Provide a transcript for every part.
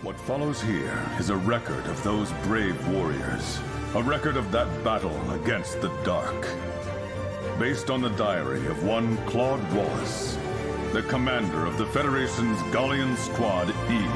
What follows here is a record of those brave warriors. A record of that battle against the dark. Based on the diary of one Claude Wallace, the commander of the Federation's Galleon Squad E.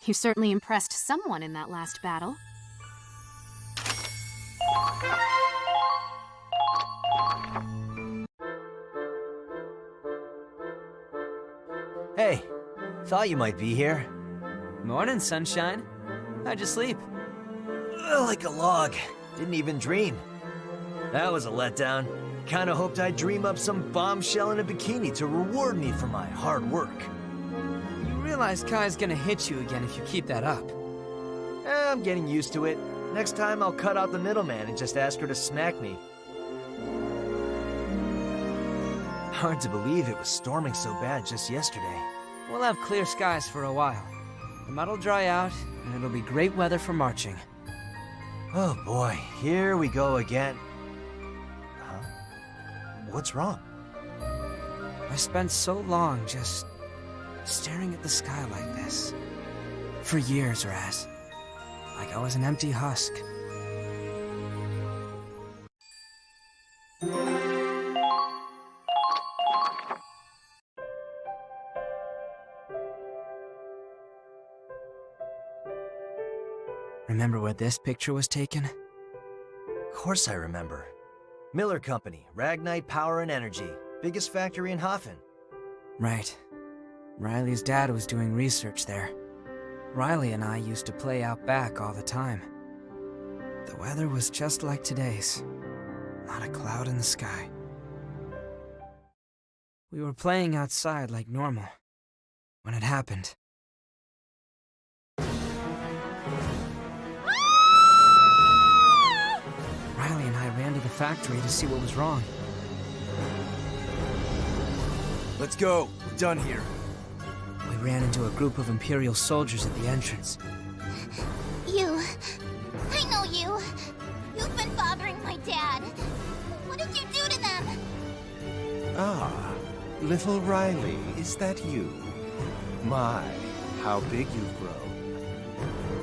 You certainly impressed someone in that last battle. Hey, thought you might be here. Morning, sunshine. How'd you sleep? Like a log. Didn't even dream. That was a letdown. Kinda hoped I'd dream up some bombshell in a bikini to reward me for my hard work. You realize Kai's gonna hit you again if you keep that up. I'm getting used to it. Next time I'll cut out the middleman and just ask her to smack me. Hard to believe it was storming so bad just yesterday. We'll have clear skies for a while. The mud'll dry out, and it'll be great weather for marching. Oh boy, here we go again. Huh? What's wrong? I spent so long just staring at the sky like this. For years, Raz. Like I was an empty husk. Remember where this picture was taken? Of course I remember. Miller Company, Ragnite Power and Energy. Biggest factory in Hafen. Right. Riley's dad was doing research there. Riley and I used to play out back all the time. The weather was just like today's. Not a cloud in the sky. We were playing outside like normal when it happened. Riley and I ran to the factory to see what was wrong. Let's go. We're done here. We ran into a group of Imperial soldiers at the entrance. You. I know you. You've been bothering my dad. What did you do to them? Ah, little Riley, is that you? My, how big you've grown.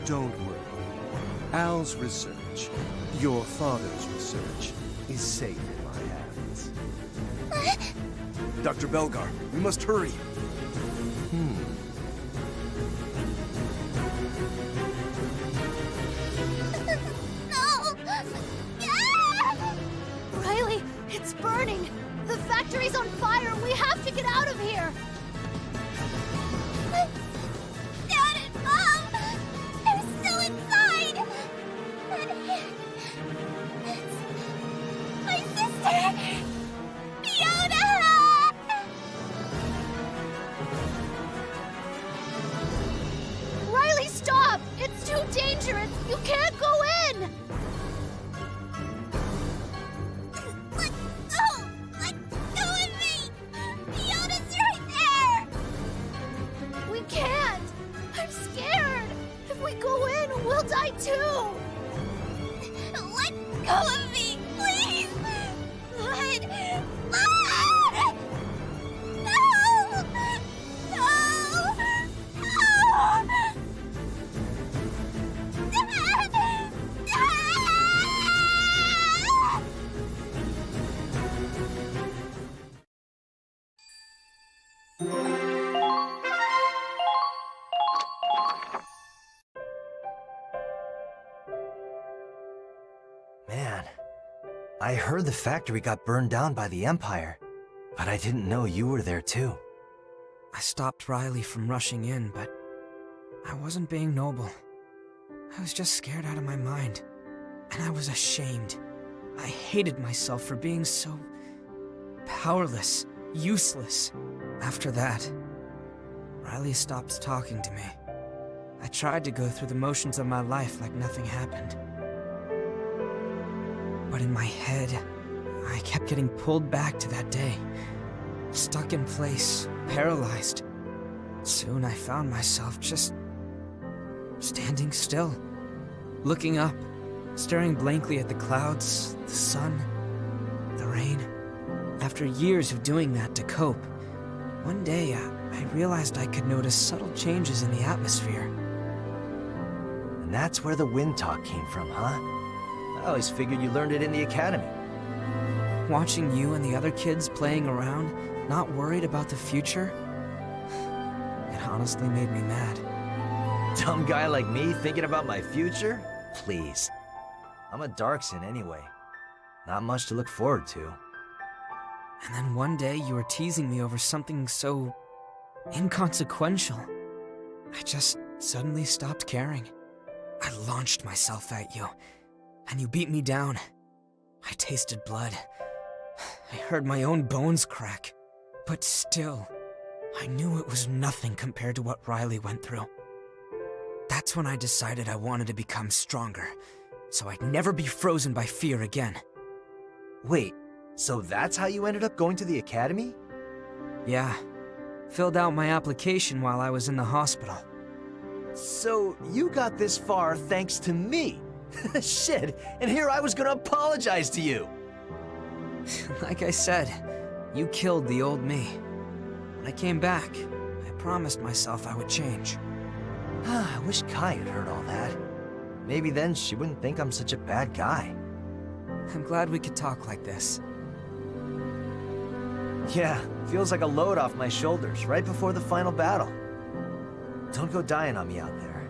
Don't worry. Al's research, your father's research, is safe in my hands. Dr. Belgar, we must hurry. No! Riley, it's burning! The factory's on fire! We have to get out of here! Dad and Mom! They're still inside! It's my sister! Fiona! Riley, stop! It's too dangerous! You can't go in! Let go! Let go of me! Fiona's right there! We can't! I'm scared! If we go in, we'll die too! Let go of me, please! Let... No! No! No! Man, I heard the factory got burned down by the Empire, but I didn't know you were there too. I stopped Riley from rushing in, but I wasn't being noble. I was just scared out of my mind, and I was ashamed. I hated myself for being so powerless, useless. After that, Riley stopped talking to me. I tried to go through the motions of my life like nothing happened. But in my head, I kept getting pulled back to that day. stuck in place, paralyzed. Soon I found myself just standing still, looking up, staring blankly at the clouds, the sun, the rain. After years of doing that to cope, one day I realized I could notice subtle changes in the atmosphere. And that's where the wind talk came from, huh? I always figured you learned it in the academy. Watching you and the other kids playing around, not worried about the future, it honestly made me mad. Dumb guy like me thinking about my future? Please. I'm a Darkson anyway. Not much to look forward to. And then one day you were teasing me over something so inconsequential. I just suddenly stopped caring. I launched myself at you, and you beat me down. I tasted blood. I heard my own bones crack. But still, I knew it was nothing compared to what Riley went through. That's when I decided I wanted to become stronger, so I'd never be frozen by fear again. Wait, so that's how you ended up going to the academy? Yeah. Filled out my application while I was in the hospital. So you got this far thanks to me. Shit, and here I was gonna apologize to you. Like I said, you killed the old me. When I came back, I promised myself I would change. I wish Kai had heard all that. Maybe then she wouldn't think I'm such a bad guy. I'm glad we could talk like this. Yeah, feels like a load off my shoulders right before the final battle. Don't go dying on me out there.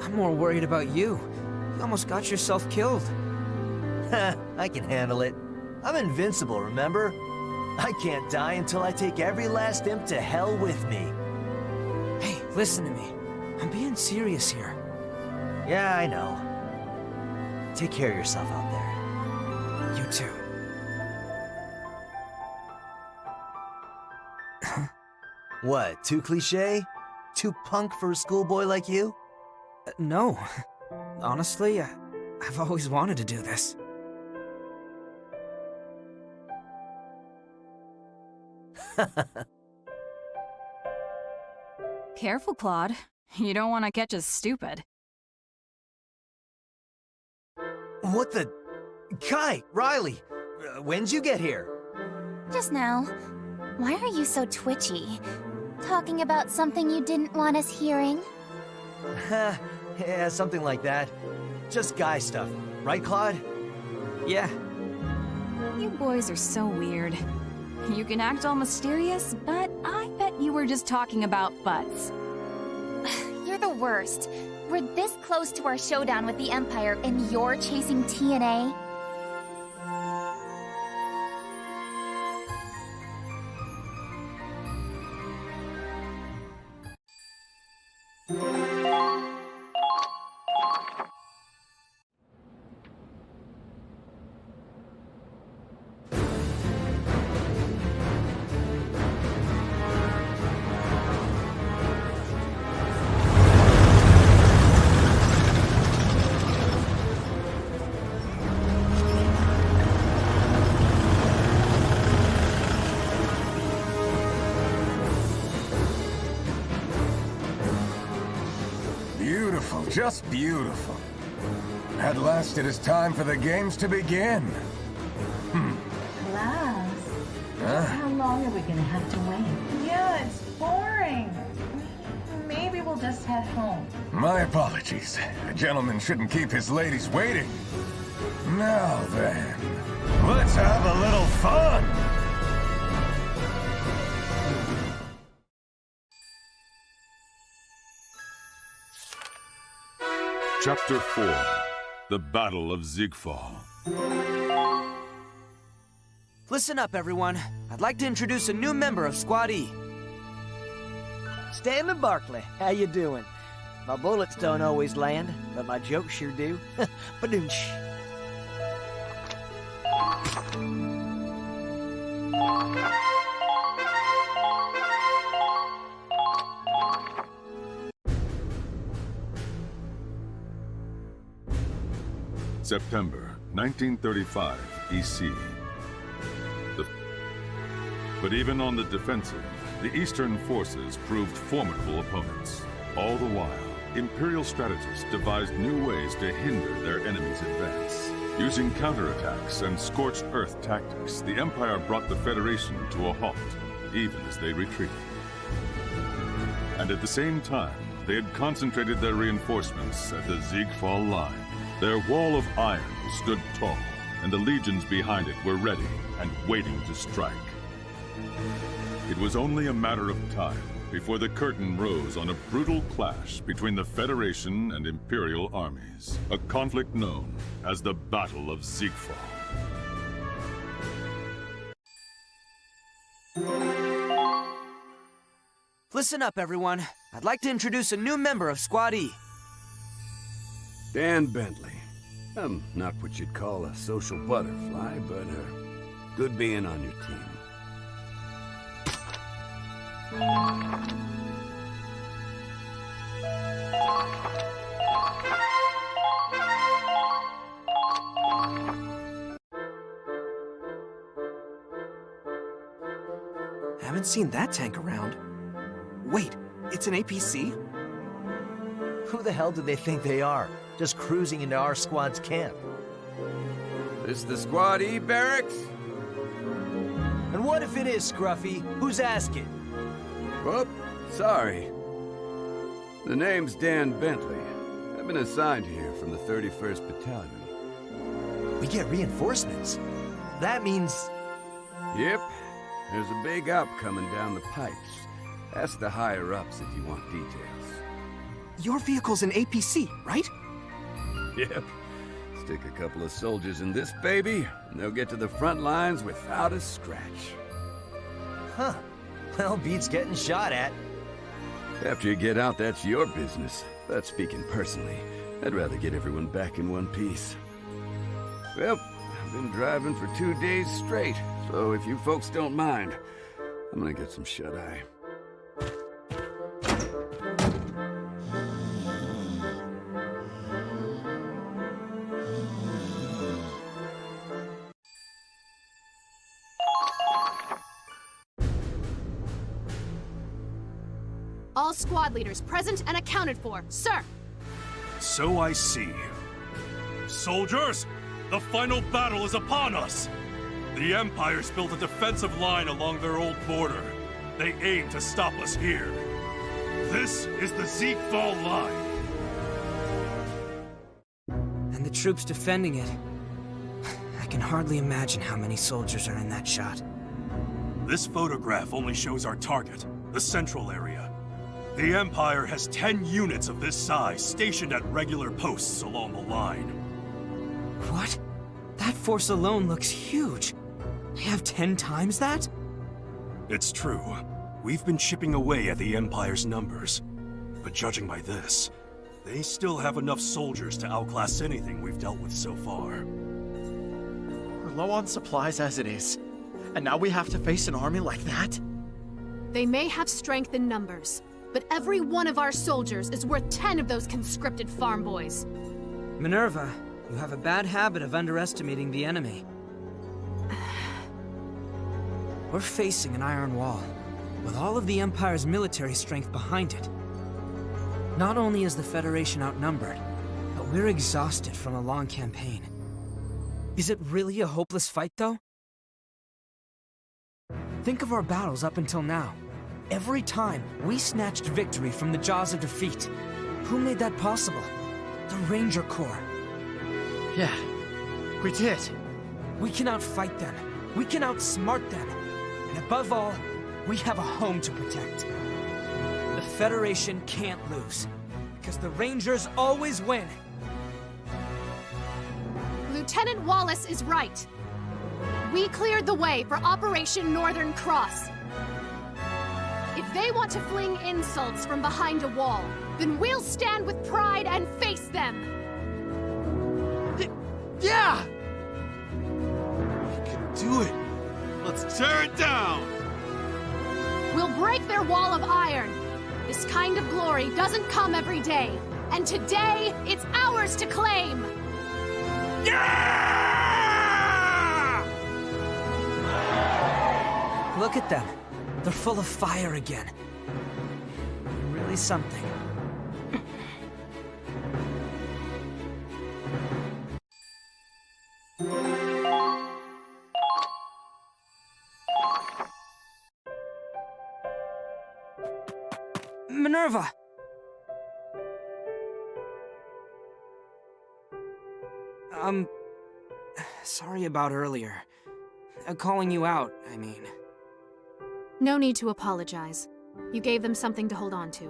I'm more worried about you. You almost got yourself killed. I can handle it. I'm invincible, remember? I can't die until I take every last imp to hell with me. Hey, listen to me. I'm being serious here. Yeah, I know. Take care of yourself out there. You too. What, too cliche? Too punk for a schoolboy like you? No. Honestly, I've always wanted to do this. Careful, Claude. You don't want to catch us stupid. What the... Kai, Riley, when'd you get here? Just now. Why are you so twitchy? Talking about something you didn't want us hearing? Yeah, something like that. Just guy stuff. Right, Claude? Yeah. You boys are so weird. You can act all mysterious, but I bet you were just talking about butts. You're the worst. We're this close to our showdown with the Empire, and you're chasing TNA? Beautiful, just beautiful. At last it is time for the games to begin. Class? Huh? How long are we gonna have to wait? Yeah, it's boring. Maybe we'll just head home. My apologies. A gentleman shouldn't keep his ladies waiting. Now then, let's have a little fun! Chapter 4: The Battle of Ziegfall. Listen up, everyone. I'd like to introduce a new member of Squad E. Stanley Barkley, how you doing? My bullets don't always land, but my jokes sure do. Badoonch. September 1935 EC. But even on the defensive, the Eastern forces proved formidable opponents. All the while, Imperial strategists devised new ways to hinder their enemy's advance. Using counterattacks and scorched earth tactics, the Empire brought the Federation to a halt, even as they retreated. And at the same time, they had concentrated their reinforcements at the Ziegfall line. Their wall of iron stood tall, and the legions behind it were ready and waiting to strike. It was only a matter of time before the curtain rose on a brutal clash between the Federation and Imperial armies, a conflict known as the Battle of Ziegfall. Listen up, everyone. I'd like to introduce a new member of Squad E. Dan Bentley. I'm not what you'd call a social butterfly, but good being on your team. Haven't seen that tank around. Wait, it's an APC? Who the hell do they think they are? Just cruising into our squad's camp. This the Squad E barracks? And what if it is, Scruffy? Who's asking? Whoop, sorry. The name's Dan Bentley. I've been assigned here from the 31st Battalion. We get reinforcements. That means... Yep. There's a big op coming down the pipes. Ask the higher-ups if you want details. Your vehicle's an APC, right? Yep. Stick a couple of soldiers in this baby, and they'll get to the front lines without a scratch. Huh. Well, beats getting shot at. After you get out, that's your business. But speaking personally, I'd rather get everyone back in one piece. Well, I've been driving for 2 days straight, so if you folks don't mind, I'm gonna get some shut-eye. All squad leaders present and accounted for, sir. So I see. Soldiers, the final battle is upon us. The Empire's built a defensive line along their old border. They aim to stop us here. This is the Ziegfall line. And the troops defending it. I can hardly imagine how many soldiers are in that shot. This photograph only shows our target, the central area. The Empire has 10 units of this size stationed at regular posts along the line. What? That force alone looks huge. They have 10 times that? It's true. We've been chipping away at the Empire's numbers. But judging by this, they still have enough soldiers to outclass anything we've dealt with so far. We're low on supplies as it is. And now we have to face an army like that? They may have strength in numbers, but every one of our soldiers is worth 10 of those conscripted farm boys. Minerva, you have a bad habit of underestimating the enemy. We're facing an iron wall, with all of the Empire's military strength behind it. Not only is the Federation outnumbered, but we're exhausted from a long campaign. Is it really a hopeless fight, though? Think of our battles up until now. Every time, we snatched victory from the jaws of defeat. Who made that possible? The Ranger Corps. Yeah, we did. We can outfight them. We can outsmart them. And above all, we have a home to protect. The Federation can't lose, because the Rangers always win. Lieutenant Wallace is right. We cleared the way for Operation Northern Cross. If they want to fling insults from behind a wall, then we'll stand with pride and face them. Yeah! We can do it. Let's tear it down! We'll break their wall of iron. This kind of glory doesn't come every day. And today, it's ours to claim. Yeah! Look at them. They're full of fire again. Really something. Minerva! Sorry about earlier. Calling you out, I mean. No need to apologize. You gave them something to hold on to.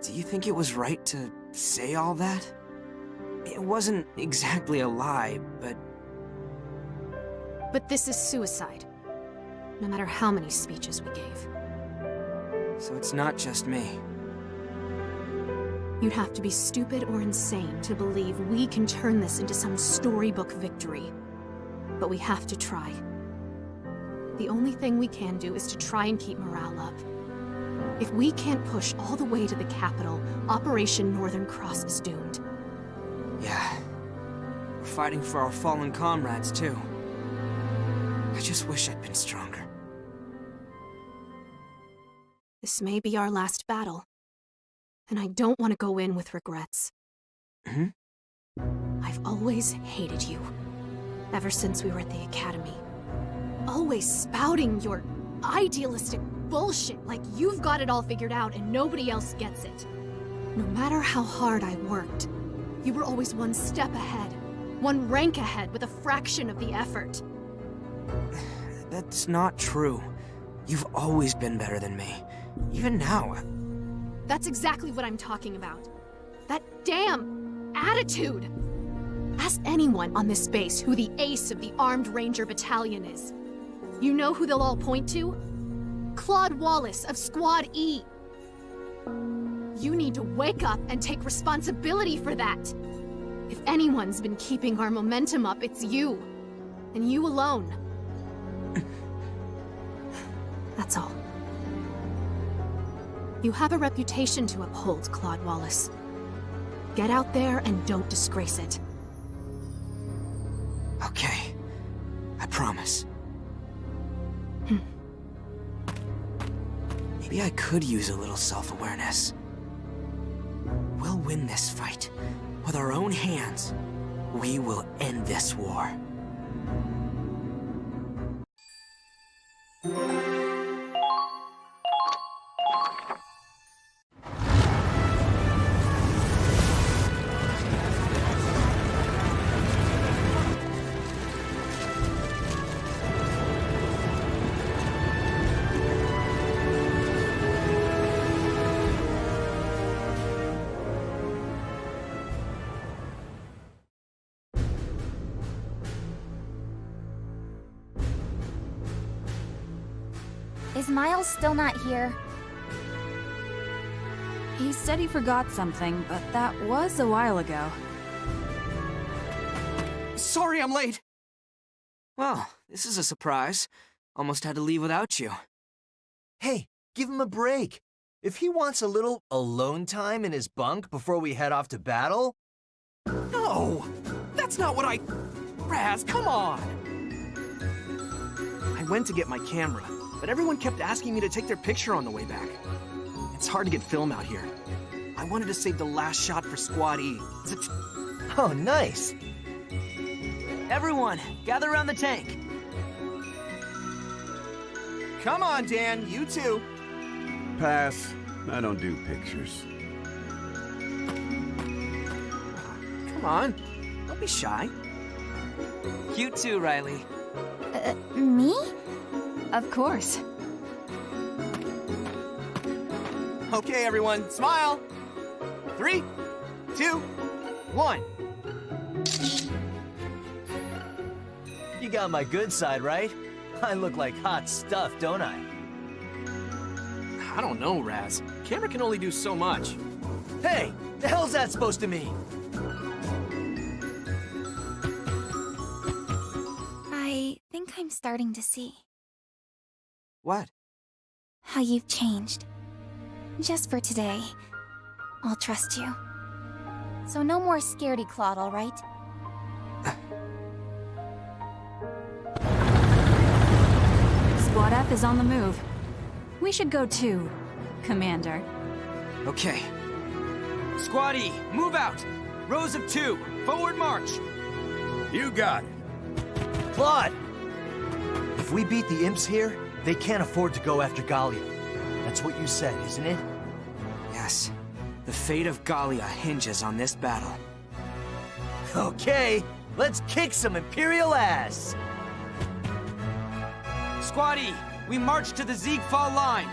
Do you think it was right to say all that? It wasn't exactly a lie, but... But this is suicide. No matter how many speeches we gave. So it's not just me. You'd have to be stupid or insane to believe we can turn this into some storybook victory. But we have to try. The only thing we can do is to try and keep morale up. If we can't push all the way to the capital, Operation Northern Cross is doomed. Yeah. We're fighting for our fallen comrades, too. I just wish I'd been stronger. This may be our last battle. And I don't want to go in with regrets. I've always hated you. Ever since we were at the academy. Always spouting your idealistic bullshit like you've got it all figured out and nobody else gets it. No matter how hard I worked, you were always one step ahead. One rank ahead with a fraction of the effort. That's not true. You've always been better than me. Even now. That's exactly what I'm talking about. That damn attitude! Ask anyone on this base who the ace of the Armed Ranger Battalion is. You know who they'll all point to? Claude Wallace of Squad E. You need to wake up and take responsibility for that. If anyone's been keeping our momentum up, it's you. And you alone. That's all. You have a reputation to uphold, Claude Wallace. Get out there and don't disgrace it. Okay. I promise. Maybe I could use a little self-awareness. We'll win this fight. With our own hands, we will end this war. Is Miles still not here? He said he forgot something, but that was a while ago. Sorry I'm late! Well, this is a surprise. Almost had to leave without you. Hey, give him a break. If he wants a little alone time in his bunk before we head off to battle... No! That's not what I... Raz, come on! I went to get my camera, but everyone kept asking me to take their picture on the way back. It's hard to get film out here. I wanted to save the last shot for Squad E. Oh, nice! Everyone, gather around the tank. Come on, Dan, you too. Pass. I don't do pictures. Come on, don't be shy. You too, Riley. Me? Of course. Okay, everyone, smile. 3, 2, 1. You got my good side, right? I look like hot stuff, don't I? I don't know, Raz. Camera can only do so much. Hey, the hell's that supposed to mean? I think I'm starting to see. What? How you've changed. Just for today. I'll trust you. So no more scaredy Claude, all right? Squad F is on the move. We should go too, Commander. Okay. Squad E, move out! Rows of 2, forward march! You got it. Claude! If we beat the imps here, they can't afford to go after Gallia. That's what you said, isn't it? Yes. The fate of Gallia hinges on this battle. Okay, let's kick some Imperial ass! Squad E, we march to the Ziegfall line.